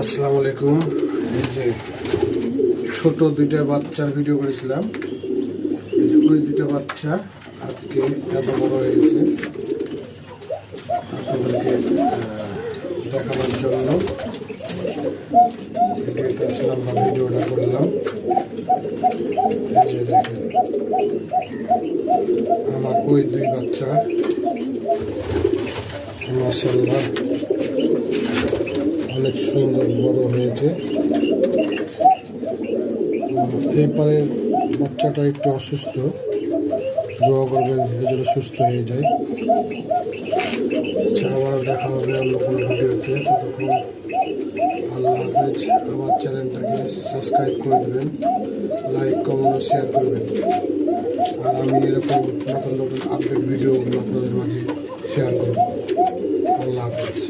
আসসালামু আলাইকুম। এই যে ছোট দুইটা বাচ্চার ভিডিও করেছিলাম, ওই দুইটা বাচ্চা আজকে এত বড় হয়েছে আপনাদেরকে দেখানোর জন্য ভিডিওতে আসলাম বা ভিডিওটা করলাম। এই যে দেখেন আমার ওই দুই বাচ্চা, মাশাআল্লাহ অনেক সুন্দর বড় হয়েছে। এরপরে বাচ্চাটা একটু অসুস্থ, দোয়া করবেন এই জন্য সুস্থ হয়ে যায়। আবারও দেখা হবে অন্য কোনো ভিডিওতে। ততক্ষণ আল্লাহ হাফেজ। আমার চ্যানেলটাকে সাবস্ক্রাইব করে দেবেন, লাইক কমেন্ট শেয়ার করবেন। আর আমি এরকম নতুন নতুন আপডেট ভিডিওগুলো আপনাদের মাঝে শেয়ার করব। আল্লাহ হাফেজ।